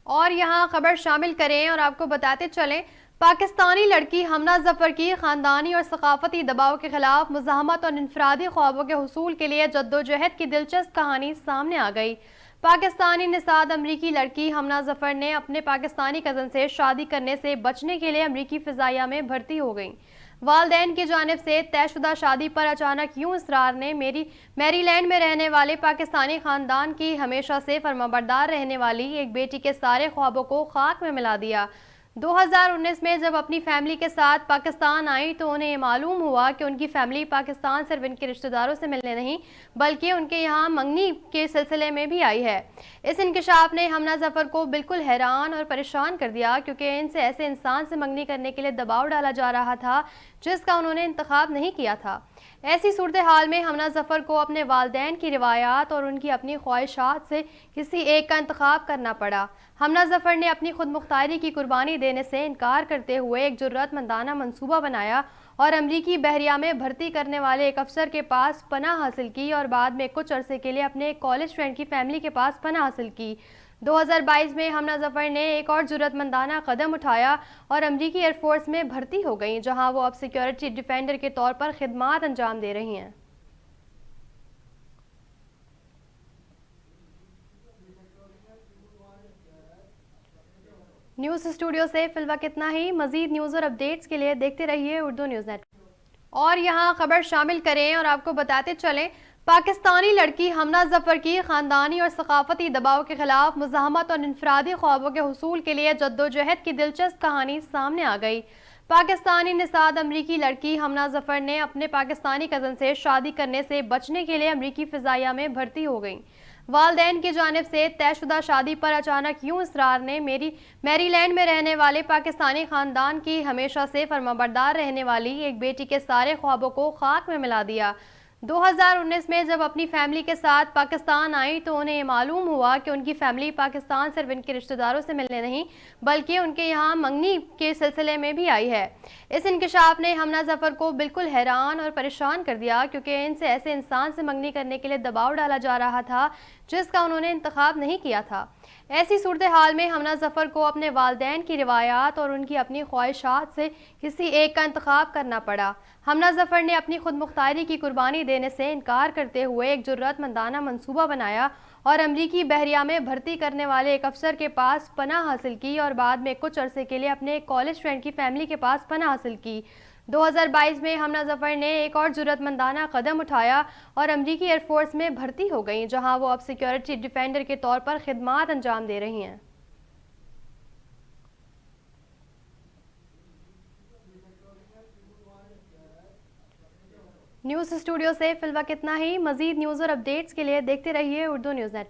اور یہاں خبر شامل کریں اور آپ کو بتاتے چلیں، پاکستانی لڑکی حمنا ظفر کی خاندانی اور ثقافتی دباؤ کے خلاف مزاحمت اور انفرادی خوابوں کے حصول کے لیے جدوجہد کی دلچسپ کہانی سامنے آ گئی۔ پاکستانی نژاد امریکی لڑکی حمنا ظفر نے اپنے پاکستانی کزن سے شادی کرنے سے بچنے کے لیے امریکی فضائیہ میں بھرتی ہو گئیں۔ والدین کی جانب سے طے شدہ شادی پر اچانک یوں اصرار نے میری لینڈ میں رہنے والے پاکستانی خاندان کی ہمیشہ سے فرمانبردار رہنے والی ایک بیٹی کے سارے خوابوں کو خاک میں ملا دیا۔ 2019 میں جب اپنی فیملی کے ساتھ پاکستان آئیں تو انہیں یہ معلوم ہوا کہ ان کی فیملی پاکستان صرف ان کے رشتہ داروں سے ملنے نہیں بلکہ ان کے یہاں منگنی کے سلسلے میں بھی آئی ہے۔ اس انکشاف نے حمنا ظفر کو بالکل حیران اور پریشان کر دیا، کیونکہ ان سے ایسے انسان سے منگنی کرنے کے لیے دباؤ ڈالا جا رہا تھا جس کا انہوں نے انتخاب نہیں کیا تھا۔ ایسی صورتحال میں حمنا ظفر کو اپنے والدین کی روایات اور ان کی اپنی خواہشات سے کسی ایک کا انتخاب کرنا پڑا۔ حمنا ظفر نے اپنی خود مختاری کی قربانی دینے سے انکار کرتے ہوئے ایک جرأت مندانہ منصوبہ بنایا اور امریکی بحریہ میں بھرتی کرنے والے ایک افسر کے پاس پناہ حاصل کی اور بعد میں کچھ عرصے کے لیے اپنے ایک کالج فرینڈ کی فیملی کے پاس پناہ حاصل کی۔ 2022 میں حمنا ظفر نے ایک اور جرأت مندانہ قدم اٹھایا اور امریکی ایئر فورس میں بھرتی ہو گئیں، جہاں وہ اب سیکیورٹی ڈیفینڈر کے طور پر خدمات انجام دے رہی ہیں۔ نیوز اسٹوڈیو سے فی الوقت اتنا ہی۔ مزید نیوز اور اپڈیٹس کے لیے دیکھتے رہیے اردو نیوز نیٹ۔ اور یہاں خبر شامل کریں اور آپ کو بتاتے چلیں، پاکستانی لڑکی حمنا ظفر کی خاندانی اور ثقافتی دباؤ کے خلاف مزاحمت اور انفرادی خوابوں کے حصول کے لیے جدوجہد کی دلچسپ کہانی سامنے آ گئی۔ پاکستانی نژاد امریکی لڑکی حمنا ظفر نے اپنے پاکستانی کزن سے شادی کرنے سے بچنے کے لیے امریکی فضائیہ میں بھرتی ہو گئیں۔ والدین کی جانب سے طے شدہ شادی پر اچانک یوں اصرار نے میری لینڈ میں رہنے والے پاکستانی خاندان کی ہمیشہ سے فرمانبردار رہنے والی ایک بیٹی کے سارے خوابوں کو خاک میں ملا دیا۔ 2019 میں جب اپنی فیملی کے ساتھ پاکستان آئیں تو انہیں یہ معلوم ہوا کہ ان کی فیملی پاکستان صرف ان کے رشتہ داروں سے ملنے نہیں بلکہ ان کے یہاں منگنی کے سلسلے میں بھی آئی ہے۔ اس انکشاف نے حمنا ظفر کو بالکل حیران اور پریشان کر دیا، کیونکہ ان سے ایسے انسان سے منگنی کرنے کے لیے دباؤ ڈالا جا رہا تھا جس کا انہوں نے انتخاب نہیں کیا تھا۔ ایسی صورتحال میں حمنا ظفر کو اپنے والدین کی روایات اور ان کی اپنی خواہشات سے کسی ایک کا انتخاب کرنا پڑا۔ حمنا ظفر نے اپنی خود مختاری کی قربانی دینے سے انکار کرتے ہوئے ایک جرأت مندانہ منصوبہ بنایا اور امریکی بحریہ میں بھرتی کرنے والے ایک افسر کے پاس پناہ حاصل کی اور بعد میں کچھ عرصے کے لیے اپنے ایک کالج فرینڈ کی فیملی کے پاس پناہ حاصل کی۔ 2022 میں حمنا ظفر نے ایک اور جرأت مندانہ قدم اٹھایا اور امریکی ایئر فورس میں بھرتی ہو گئیں، جہاں وہ اب سیکیورٹی ڈیفینڈر کے طور پر خدمات انجام دے رہی ہیں۔ نیوز اسٹوڈیو سے فی الوقت اتنا ہی۔ مزید نیوز اور اپڈیٹس کے لیے دیکھتے رہیے اردو نیوز نیٹ۔